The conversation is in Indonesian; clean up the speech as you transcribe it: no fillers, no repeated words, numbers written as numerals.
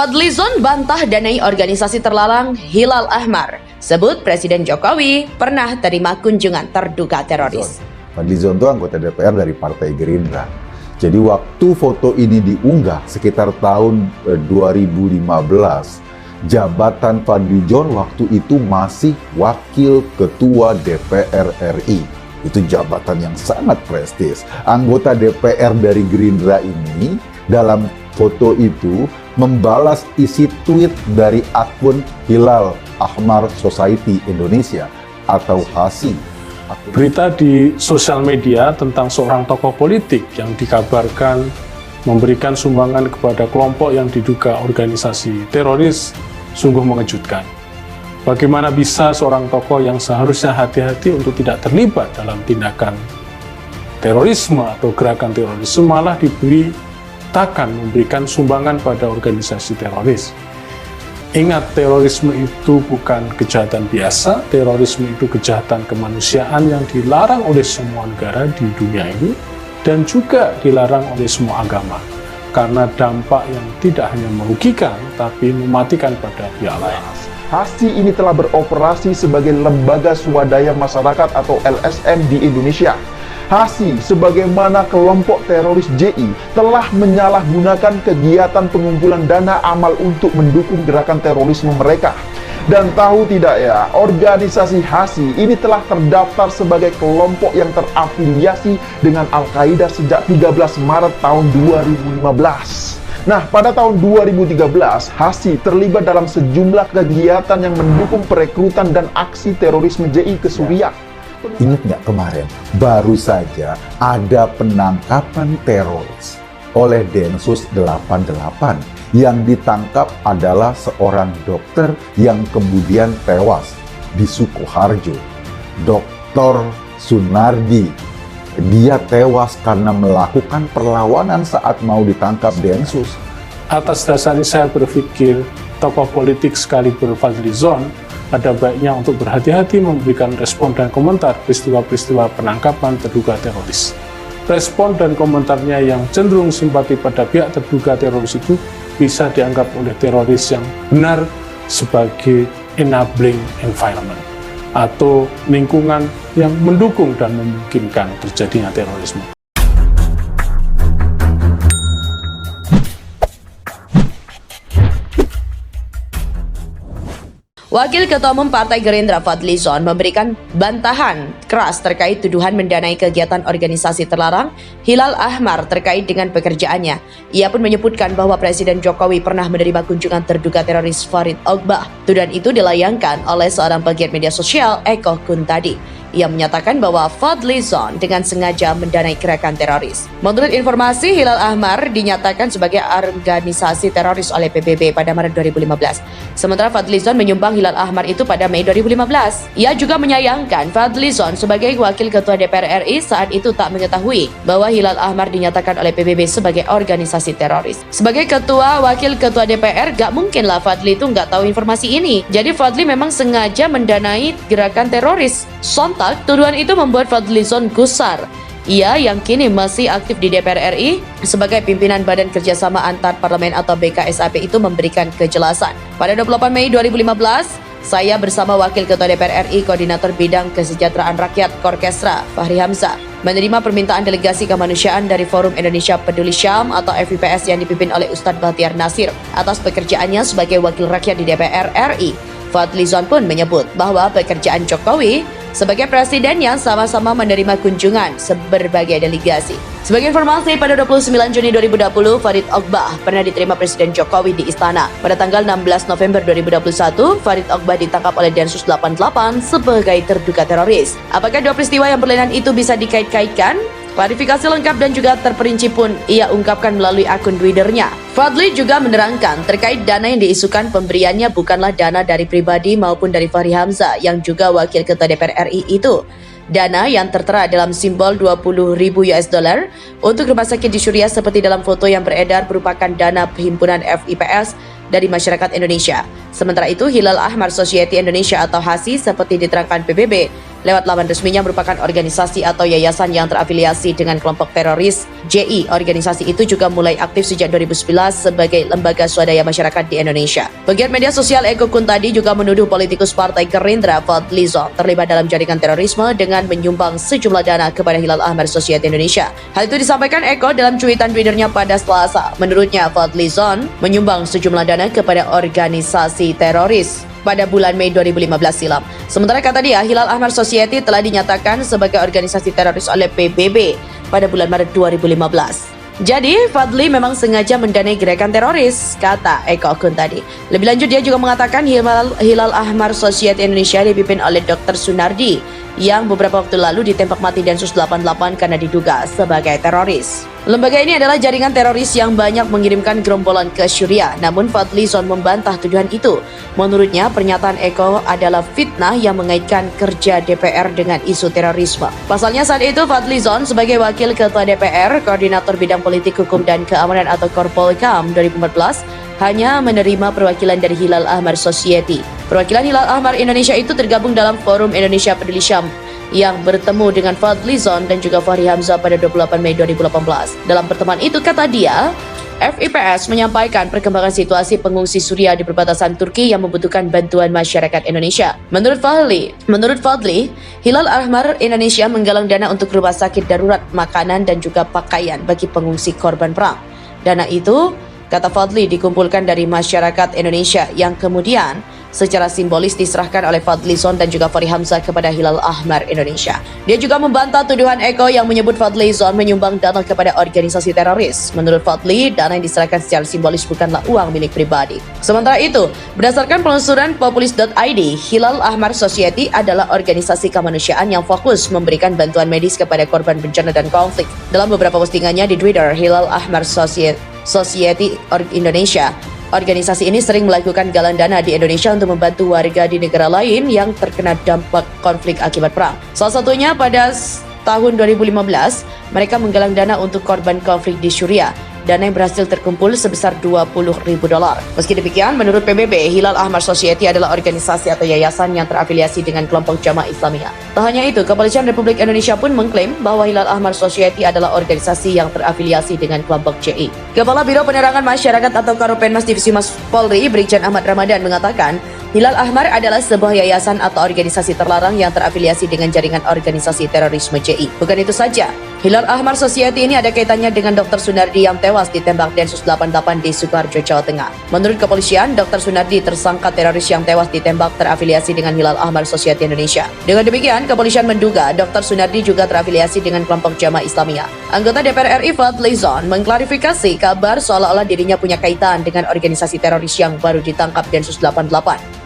Fadlizon bantah danai organisasi terlarang Hilal Ahmar. Sebut Presiden Jokowi pernah terima kunjungan terduga teroris. Fadlizon itu anggota DPR dari Partai Gerindra. Jadi waktu foto ini diunggah sekitar tahun 2015, jabatan Fadlizon waktu itu masih Wakil Ketua DPR RI. Itu jabatan yang sangat prestis. Anggota DPR dari Gerindra ini dalam foto itu membalas isi tweet dari akun Hilal Ahmar Society Indonesia atau HASI. Berita di sosial media tentang seorang tokoh politik yang dikabarkan memberikan sumbangan kepada kelompok yang diduga organisasi teroris sungguh mengejutkan. Bagaimana bisa seorang tokoh yang seharusnya hati-hati untuk tidak terlibat dalam tindakan terorisme atau gerakan terorisme malah diberitakan memberikan sumbangan pada organisasi teroris. Ingat, terorisme itu bukan kejahatan biasa, terorisme itu kejahatan kemanusiaan yang dilarang oleh semua negara di dunia ini dan juga dilarang oleh semua agama karena dampak yang tidak hanya merugikan tapi mematikan pada pihak lain. HASI ini telah beroperasi sebagai lembaga swadaya masyarakat atau LSM di Indonesia. HASI sebagaimana kelompok teroris JI telah menyalahgunakan kegiatan pengumpulan dana amal untuk mendukung gerakan terorisme mereka. Dan tahu tidak ya, organisasi HASI ini telah terdaftar sebagai kelompok yang terafiliasi dengan Al-Qaeda sejak 13 Maret tahun 2015. Nah, pada tahun 2013, HASI terlibat dalam sejumlah kegiatan yang mendukung perekrutan dan aksi terorisme JI ke Suriah. Ingat nggak kemarin, baru saja ada penangkapan teroris oleh Densus 88. Yang ditangkap adalah seorang dokter yang kemudian tewas di Sukoharjo. Dr. Sunardi, dia tewas karena melakukan perlawanan saat mau ditangkap Densus. Atas dasar ini saya berpikir tokoh politik sekaliber Fadlizon ada baiknya untuk berhati-hati memberikan respon dan komentar peristiwa-peristiwa penangkapan terduga teroris. Respon dan komentarnya yang cenderung simpati pada pihak terduga teroris itu bisa dianggap oleh teroris yang benar sebagai enabling environment atau lingkungan yang mendukung dan memungkinkan terjadinya terorisme. Wakil Ketua Umum Partai Gerindra Fadlizon memberikan bantahan keras terkait tuduhan mendanai kegiatan organisasi terlarang Hilal Ahmar terkait dengan pekerjaannya. Ia pun menyebutkan bahwa Presiden Jokowi pernah menerima kunjungan terduga teroris Farid Ogbah. Tuduhan itu dilayangkan oleh seorang pegiat media sosial, Eko Kuntadi. Ia menyatakan bahwa Fadlizon dengan sengaja mendanai gerakan teroris. Menurut informasi, Hilal Ahmar dinyatakan sebagai organisasi teroris oleh PBB pada Maret 2015. Sementara Fadlizon menyumbang Hilal Ahmar itu pada Mei 2015. Ia juga menyayangkan Fadlizon sebagai Wakil Ketua DPR RI saat itu tak mengetahui bahwa Hilal Ahmar dinyatakan oleh PBB sebagai organisasi teroris. Sebagai Ketua Wakil Ketua DPR, gak mungkinlah Fadli itu gak tahu informasi ini. Jadi Fadli memang sengaja mendanai gerakan teroris. Sontak, tuduhan itu membuat Fadlizon gusar. Ia yang kini masih aktif di DPR RI sebagai pimpinan Badan Kerjasama Antar Parlemen atau BKSAP itu memberikan kejelasan. Pada 28 Mei 2015, saya bersama Wakil Ketua DPR RI Koordinator Bidang Kesejahteraan Rakyat Korkesra, Fahri Hamzah, menerima permintaan delegasi kemanusiaan dari Forum Indonesia Peduli Syam atau FIPS yang dipimpin oleh Ustadz Bahtiar Nasir atas pekerjaannya sebagai Wakil Rakyat di DPR RI. Fadlizon pun menyebut bahwa pekerjaan Jokowi sebagai presiden yang sama-sama menerima kunjungan berbagai delegasi. Sebagai informasi, pada 29 Juni 2020, Farid Ogbah pernah diterima Presiden Jokowi di Istana. Pada tanggal 16 November 2021, Farid Ogbah ditangkap oleh Densus 88 sebagai terduga teroris. Apakah dua peristiwa yang berlainan itu bisa dikait-kaitkan? Klarifikasi lengkap dan juga terperinci pun ia ungkapkan melalui akun Twitternya. Fadli juga menerangkan terkait dana yang diisukan pemberiannya bukanlah dana dari pribadi maupun dari Fahri Hamzah yang juga Wakil Ketua DPR RI itu. Dana yang tertera dalam simbol 20.000 US dollar untuk rumah sakit di Suriah seperti dalam foto yang beredar merupakan dana perhimpunan FIPS dari masyarakat Indonesia. Sementara itu, Hilal Ahmar Society Indonesia atau HASI seperti diterangkan PBB lewat laman resminya merupakan organisasi atau yayasan yang terafiliasi dengan kelompok teroris JI. Organisasi itu juga mulai aktif sejak 2011 sebagai lembaga swadaya masyarakat di Indonesia. Pegiat media sosial Eko Kuntadi juga menuduh politikus Partai Gerindra Fadly Zon terlibat dalam jaringan terorisme dengan menyumbang sejumlah dana kepada Hilal Ahmar Society Indonesia. Hal itu disampaikan Eko dalam cuitan Twitternya pada Selasa. Menurutnya, Fadly Zon menyumbang sejumlah dana kepada organisasi teroris pada bulan Mei 2015 silam. Sementara kata dia, Hilal Ahmar Society telah dinyatakan sebagai organisasi teroris oleh PBB pada bulan Maret 2015. Jadi, Fadly memang sengaja mendanai gerakan teroris, kata Eko Kuntadi. Lebih lanjut, dia juga mengatakan Hilal Ahmar Society Indonesia dipimpin oleh Dr. Sunardi yang beberapa waktu lalu ditembak mati Densus 88 karena diduga sebagai teroris. Lembaga ini adalah jaringan teroris yang banyak mengirimkan gerombolan ke Syria, namun Fadly Zon membantah tuduhan itu. Menurutnya, pernyataan Eko adalah fitnah yang mengaitkan kerja DPR dengan isu terorisme. Pasalnya saat itu Fadly Zon sebagai Wakil Ketua DPR, Koordinator Bidang Politik Hukum dan Keamanan atau Korpolkam 2014, hanya menerima perwakilan dari Hilal Ahmar Society. Perwakilan Hilal Ahmar Indonesia itu tergabung dalam Forum Indonesia Peduli Syam yang bertemu dengan Fadly Zon dan juga Fahri Hamzah pada 28 Mei 2018. Dalam pertemuan itu, kata dia, FIPS menyampaikan perkembangan situasi pengungsi Suriah di perbatasan Turki yang membutuhkan bantuan masyarakat Indonesia. Menurut Fadly, Hilal Ahmar Indonesia menggalang dana untuk rumah sakit darurat, makanan dan juga pakaian bagi pengungsi korban perang. Dana itu, kata Fadly, dikumpulkan dari masyarakat Indonesia yang kemudian secara simbolis diserahkan oleh Fadly Zon dan juga Fahri Hamzah kepada Hilal Ahmar Indonesia. Dia juga membantah tuduhan Eko yang menyebut Fadly Zon menyumbang dana kepada organisasi teroris. Menurut Fadly, dana yang diserahkan secara simbolis bukanlah uang milik pribadi. Sementara itu, berdasarkan penelusuran populis.id, Hilal Ahmar Society adalah organisasi kemanusiaan yang fokus memberikan bantuan medis kepada korban bencana dan konflik. Dalam beberapa postingannya di Twitter, Hilal Ahmar Society Indonesia, organisasi ini sering melakukan galang dana di Indonesia untuk membantu warga di negara lain yang terkena dampak konflik akibat perang. Salah satunya pada tahun 2015, mereka menggalang dana untuk korban konflik di Syria. Dana yang berhasil terkumpul sebesar $20.000. Meski demikian, menurut PBB, Hilal Ahmar Society adalah organisasi atau yayasan yang terafiliasi dengan kelompok Jamaah Islamiyah. Tak hanya itu, Kepolisian Republik Indonesia pun mengklaim bahwa Hilal Ahmar Society adalah organisasi yang terafiliasi dengan kelompok JI. Kepala Biro Penerangan Masyarakat atau Karopenmas Divisi Mas Polri, Brigjen Ahmad Ramadan mengatakan, Hilal Ahmar adalah sebuah yayasan atau organisasi terlarang yang terafiliasi dengan jaringan organisasi terorisme JI. Bukan itu saja, Hilal Ahmar Society ini ada kaitannya dengan Dr. Sunardi yang tewas ditembak Densus 88 di Sukoharjo, Jawa Tengah. Menurut kepolisian, Dr. Sunardi tersangka teroris yang tewas ditembak terafiliasi dengan Hilal Ahmar Society Indonesia. Dengan demikian, kepolisian menduga Dr. Sunardi juga terafiliasi dengan kelompok Jamaah Islamiyah. Anggota DPR RI Fadly Zon mengklarifikasi kabar seolah-olah dirinya punya kaitan dengan organisasi teroris yang baru ditangkap Densus 88.